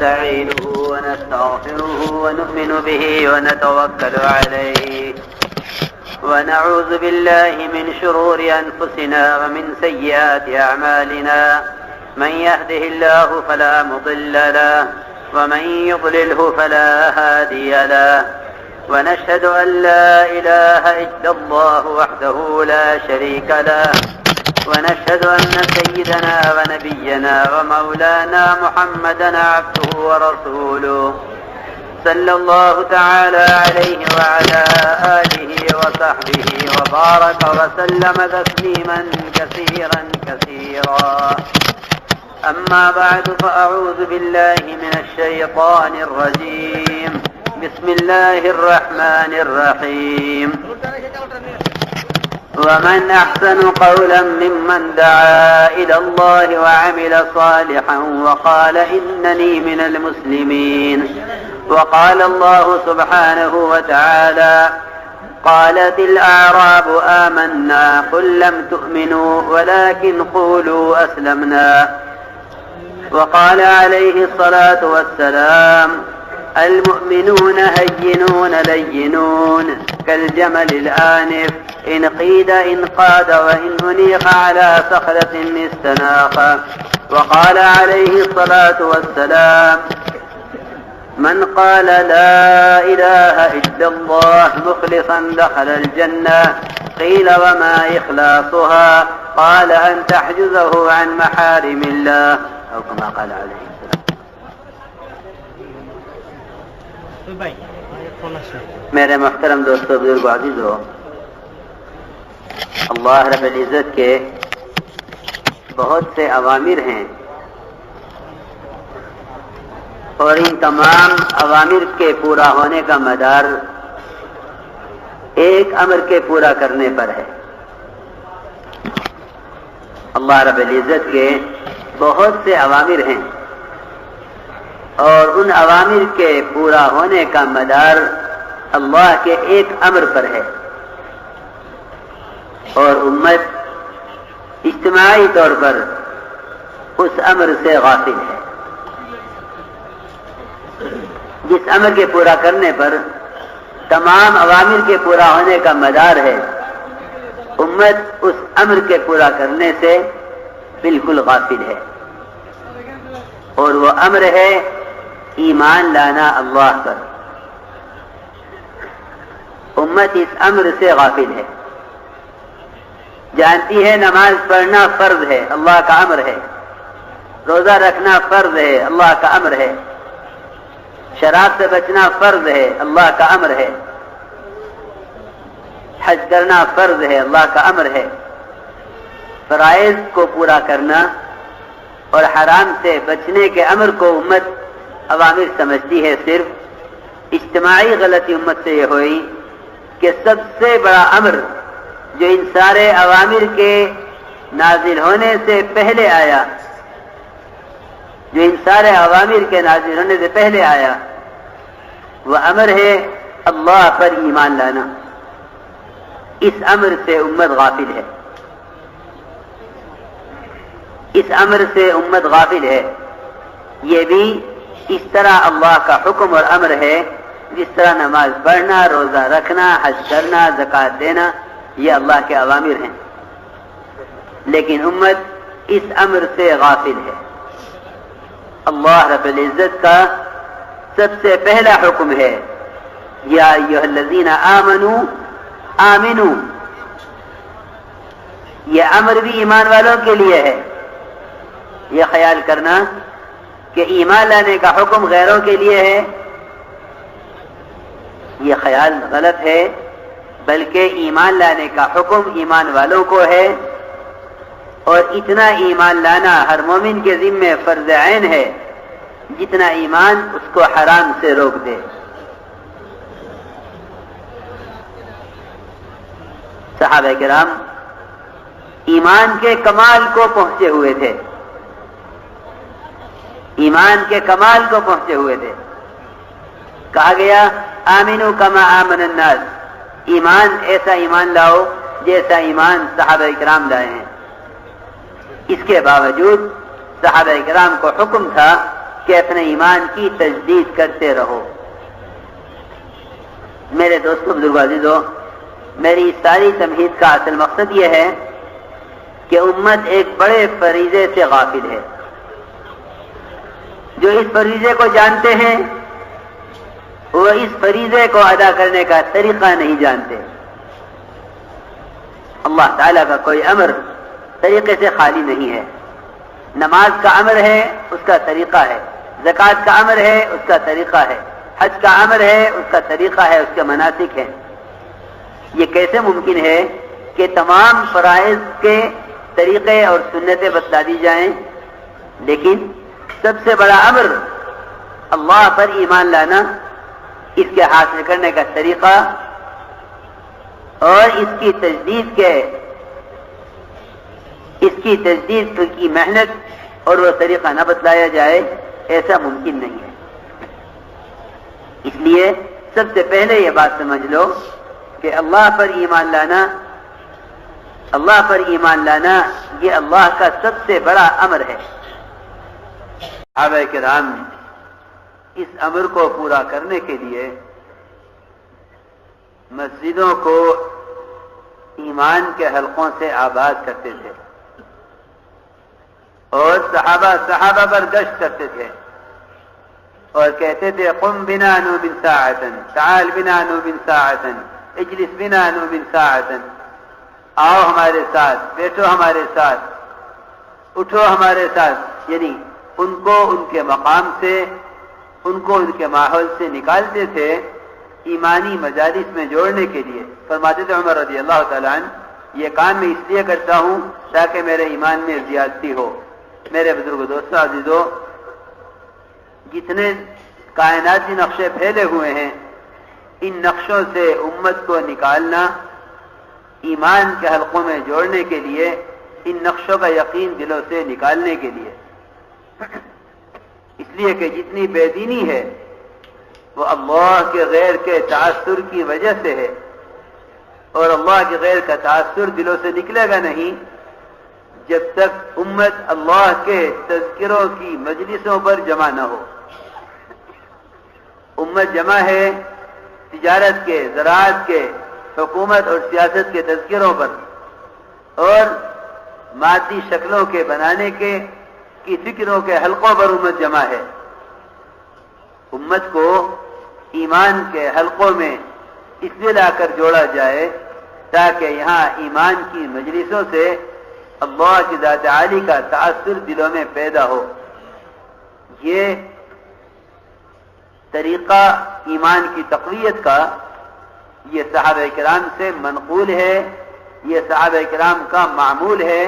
ونستعينه ونستغفره ونؤمن به ونتوكل عليه ونعوذ بالله من شرور أنفسنا ومن سيئات أعمالنا من يهده الله فلا مضل له ومن يضلله فلا هادي له ونشهد أن لا إله إلا الله وحده لا شريك له ونشهد أن سيدنا ونبينا ومولانا محمدا عبده ورسوله صلى الله تعالى عليه وعلى آله وصحبه وبارك وسلم تسليما كثيرا كثيرا أما بعد فأعوذ بالله من الشيطان الرجيم بسم الله الرحمن الرحيم ومن أحسن قولا ممن دعا إلى الله وعمل صالحا وقال إنني من المسلمين وقال الله سبحانه وتعالى قالت الأعراب آمنا قل لم تؤمنوا ولكن قولوا أسلمنا وقال عليه الصلاة والسلام المؤمنون هينون لينون كالجمل الآنف إن قيد انقاد وإن أنيق على صخرة استناق وقال عليه الصلاة والسلام من قال لا إله إلا الله مخلصا دخل الجنة قيل وما إخلاصها قال أن تحجزه عن محارم الله أو كما قال عليه السلام. میرے محترم دوستو بزرگ عزیزو، اللہ رب العزت کے بہت سے اوامر ہیں اور ان تمام اوامر کے پورا ہونے کا مدار ایک امر کے پورا کرنے پر ہے۔ اللہ رب العزت کے بہت سے اوامر ہیں اور ان اوامر کے پورا ہونے کا مدار اللہ کے ایک امر پر ہے، اور امت اجتماعی طور پر اس امر سے غافل ہے۔ جس امر کے پورا کرنے پر تمام اوامر کے پورا ہونے کا مدار ہے، امت اس امر کے پورا کرنے سے بالکل غافل ہے، اور وہ امر ہے ایمان لانا اللہ پر۔ امت اس امر سے غافل ہے، جانتی ہے نماز پڑھنا فرض ہے، اللہ کا امر ہے، روزہ رکھنا فرض ہے، اللہ کا امر ہے، شراب سے بچنا فرض ہے، اللہ کا امر ہے، حج کرنا فرض ہے، اللہ کا امر ہے۔ فرائض کو پورا کرنا اور حرام سے بچنے کے امر کو امت اوامر سمجھتی ہے۔ صرف اجتماعی غلطی امت سے یہ ہوئی کہ سب سے بڑا امر جو ان سارے اوامر کے نازل ہونے سے پہلے آیا، جو ان سارے اوامر کے نازل ہونے سے پہلے آیا، وہ امر ہے اللہ پر ایمان لانا۔ اس امر سے امت غافل ہے، اس امر سے امت غافل ہے۔ یہ بھی اس طرح اللہ کا حکم اور امر ہے جس طرح نماز پڑھنا، روزہ رکھنا، حج کرنا، زکوٰۃ دینا، یہ اللہ کے اوامر ہیں، لیکن امت اس امر سے غافل ہے۔ اللہ رب العزت کا سب سے پہلا حکم ہے یا ایھا الذین آمنوا آمنوا، یہ امر بھی ایمان والوں کے لیے ہے۔ یہ خیال کرنا کہ ایمان لانے کا حکم غیروں کے لیے ہے، یہ خیال غلط ہے، بلکہ ایمان لانے کا حکم ایمان والوں کو ہے، اور اتنا ایمان لانا ہر مومن کے ذمہ فرض عین ہے جتنا ایمان اس کو حرام سے روک دے۔ صحابہ کرام ایمان کے کمال کو پہنچے ہوئے تھے، ایمان کے کمال کو پہنچے ہوئے تھے۔ کہا گیا آمنو کما آمن الناس، ایمان ایسا ایمان لاؤ جیسا ایمان صحابہ کرام لائے ہیں۔ اس کے باوجود صحابہ کرام کو حکم تھا کہ اپنے ایمان کی تجدید کرتے رہو۔ میرے دوستو، بزرگ عزیزو، میری ساری تمہید کا اصل مقصد یہ ہے کہ امت ایک بڑے فریضے سے غافل ہے۔ جو اس فریضے کو جانتے ہیں وہ اس فریضے کو ادا کرنے کا طریقہ نہیں جانتے۔ اللہ تعالیٰ کا کوئی امر طریقے سے خالی نہیں ہے۔ نماز کا امر ہے، اس کا طریقہ ہے۔ زکوٰۃ کا امر ہے، اس کا طریقہ ہے۔ حج کا امر ہے، اس کا طریقہ ہے، اس کے مناسک ہیں۔ یہ کیسے ممکن ہے کہ تمام فرائض کے طریقے اور سنتیں بتلا دی جائیں، لیکن سب سے بڑا امر اللہ پر ایمان لانا، اس کے حاصل کرنے کا طریقہ اور اس کی تجدید کی محنت اور وہ طریقہ نہ بتلایا جائے، ایسا ممکن نہیں ہے۔ اس لیے سب سے پہلے یہ بات سمجھ لو کہ اللہ پر ایمان لانا یہ اللہ کا سب سے بڑا امر ہے۔ صحابہ کرام اس امر کو پورا کرنے کے لیے مسجدوں کو ایمان کے حلقوں سے آباد کرتے تھے اور صحابہ پر گشت کرتے تھے اور کہتے تھے قم بنا نؤمن ساعة، تعال بنا نؤمن ساعة، اجلس بنا نؤمن ساعة، آؤ ہمارے ساتھ، بیٹھو ہمارے ساتھ، اٹھو ہمارے ساتھ۔ یعنی ان کو ان کے مقام سے، ان کو ان کے ماحول سے نکالتے تھے ایمانی مجالس میں جوڑنے کے لیے۔ فرماتے تھے عمر رضی اللہ تعالیٰ عنہ، یہ کام میں اس لیے کرتا ہوں تاکہ میرے ایمان میں زیادتی ہو۔ میرے بزرگ دوستو عزیزو، جتنے کائناتی نقشے پھیلے ہوئے ہیں، ان نقشوں سے امت کو نکالنا، ایمان کے حلقوں میں جوڑنے کے لیے، ان نقشوں کا یقین دلوں سے نکالنے کے لیے، اس لیے کہ جتنی بے دینی ہے وہ اللہ کے غیر کے تاثر کی وجہ سے ہے، اور اللہ کے غیر کا تاثر دلوں سے نکلے گا نہیں جب تک امت اللہ کے تذکروں کی مجلسوں پر جمع نہ ہو۔ امت جمع ہے تجارت کے، زراعت کے، حکومت اور سیاست کے تذکروں پر اور مادی شکلوں کے بنانے کی فکروں کے حلقوں پر امت جمع ہے۔ امت کو ایمان کے حلقوں میں اس لیے لا کر جوڑا جائے تاکہ یہاں ایمان کی مجلسوں سے اللہ کی ذات عالی کا تاثر دلوں میں پیدا ہو۔ یہ طریقہ ایمان کی تقویت کا یہ صحابہ کرام سے منقول ہے، یہ صحابہ کرام کا معمول ہے۔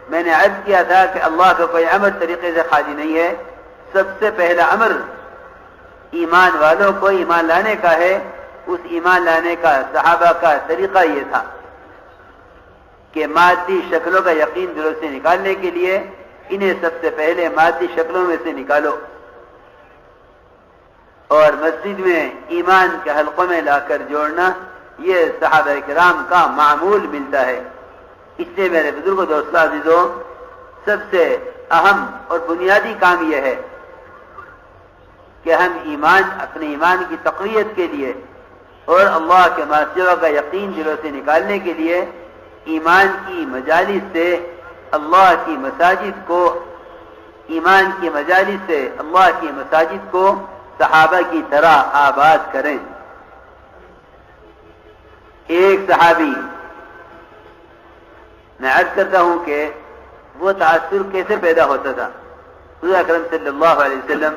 میں نے عرض کیا تھا کہ اللہ کا کوئی امر طریقے سے خالی نہیں ہے۔ سب سے پہلا امر ایمان والوں کو ایمان لانے کا ہے۔ اس ایمان لانے کا صحابہ کا طریقہ یہ تھا کہ مادی شکلوں کا یقین دلوں سے نکالنے کے لیے انہیں سب سے پہلے مادی شکلوں میں سے نکالو اور مسجد میں ایمان کے حلقوں میں لا کر جوڑنا، یہ صحابہ کرام کا معمول ملتا ہے۔ اس سے میرے بزرگ دوستو عزیزو، سب سے اہم اور بنیادی کام یہ ہے کہ ہم اپنے ایمان کی تقویت کے لیے اور اللہ کے معصیوں کا یقین دلوں سے نکالنے کے لیے ایمان کی مجالس سے اللہ کی مساجد کو، ایمان کی مجالس سے اللہ کی مساجد کو صحابہ کی طرح آباد کریں۔ ایک صحابی، میں عرض کرتا ہوں کہ وہ تاثر کیسے پیدا ہوتا تھا۔ حضور اکرم صلی اللہ علیہ وسلم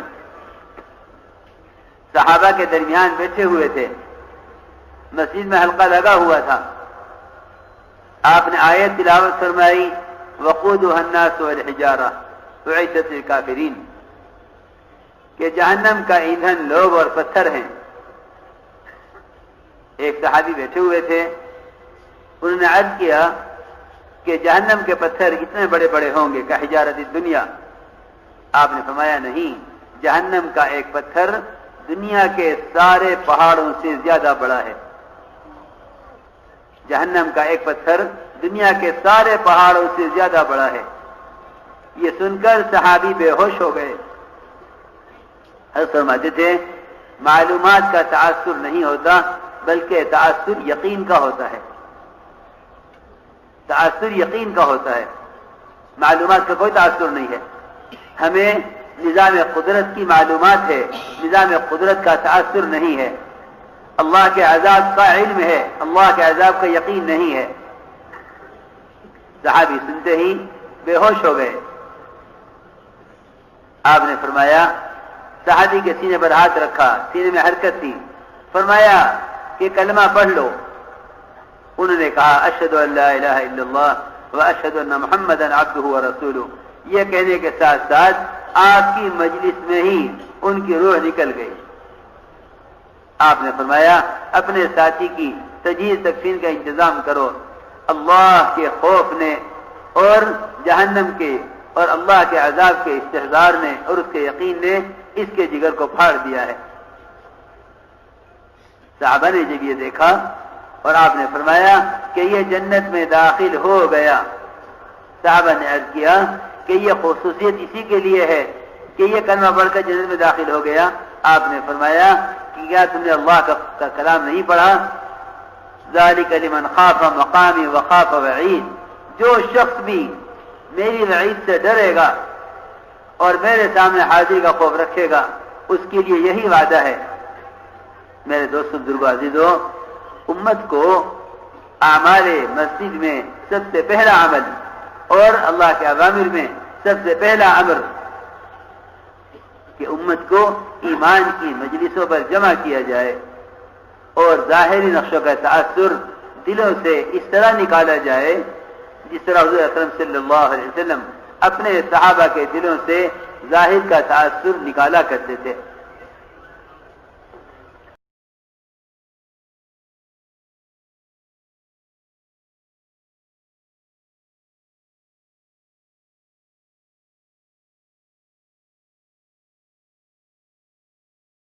صحابہ کے درمیان بیٹھے ہوئے تھے، مسجد میں حلقہ لگا ہوا تھا، آپ نے آیت تلاوت فرمائی وقودها الناس والحجارہ اعدت للکافرین، کہ جہنم کا ایندھن لوگ اور پتھر ہیں۔ ایک صحابی بیٹھے ہوئے تھے، انہوں نے عرض کیا کہ جہنم کے پتھر اتنے بڑے بڑے ہوں گے کہ حجارت الدنیا؟ آپ نے فرمایا نہیں، جہنم کا ایک پتھر دنیا کے سارے پہاڑوں سے زیادہ بڑا ہے۔ جہنم کا ایک پتھر دنیا کے سارے پہاڑوں سے زیادہ بڑا ہے۔ یہ سن کر صحابی بے ہوش ہو گئے حضرت فرماتے تھے معلومات کا تاثر نہیں ہوتا بلکہ تاثر یقین کا ہوتا ہے، تاثر یقین کا ہوتا ہے، معلومات کا کوئی تاثر نہیں ہے۔ ہمیں نظام قدرت کی معلومات ہے، نظام قدرت کا تاثر نہیں ہے، اللہ کے عذاب کا علم ہے، اللہ کے عذاب کا یقین نہیں ہے۔ صحابی سنتے ہی بے ہوش ہو گئے۔ آپ نے فرمایا، صحابی کے سینے پر ہاتھ رکھا، سینے میں حرکت تھی، فرمایا کہ کلمہ پڑھ لو۔ انہوں نے کہا اشہد ان لا الہ الا اللہ واشہد ان محمدا عبدہ ورسولہ۔ یہ کہنے کے ساتھ ساتھ آپ کی مجلس میں ہی ان کی روح نکل گئی۔ آپ نے فرمایا اپنے ساتھی کی تجہیز تکفین کا انتظام کرو۔ اللہ کے خوف نے اور جہنم کے اور اللہ کے عذاب کے استحضار نے اور اس کے یقین نے اس کے جگر کو پھاڑ دیا ہے۔ صحابہ نے جب یہ دیکھا اور آپ نے فرمایا کہ یہ جنت میں داخل ہو گیا، صحابہ نے عرض کیا کہ یہ خصوصیت اسی کے لیے ہے کہ یہ کلمہ پڑھ کر جنت میں داخل ہو گیا۔ آپ نے فرمایا کہ کیا تم نے اللہ کا کلام نہیں پڑھا؟ ذالک لمن خاف مقامی وخاف وعید، جو شخص بھی میری وعید سے ڈرے گا اور میرے سامنے حاضری کا خوف رکھے گا اس کے لیے یہی وعدہ ہے۔ میرے دوستو بزرگو عزیزو، امت کو اعمال مسجد میں سب سے پہلا عمل اور اللہ کے اوامر میں سب سے پہلا امر کہ امت کو ایمان کی مجلسوں پر جمع کیا جائے اور ظاہری نقشوں کا تاثر دلوں سے اس طرح نکالا جائے جس طرح حضور اکرم صلی اللہ علیہ وسلم اپنے صحابہ کے دلوں سے ظاہر کا تاثر نکالا کرتے تھے۔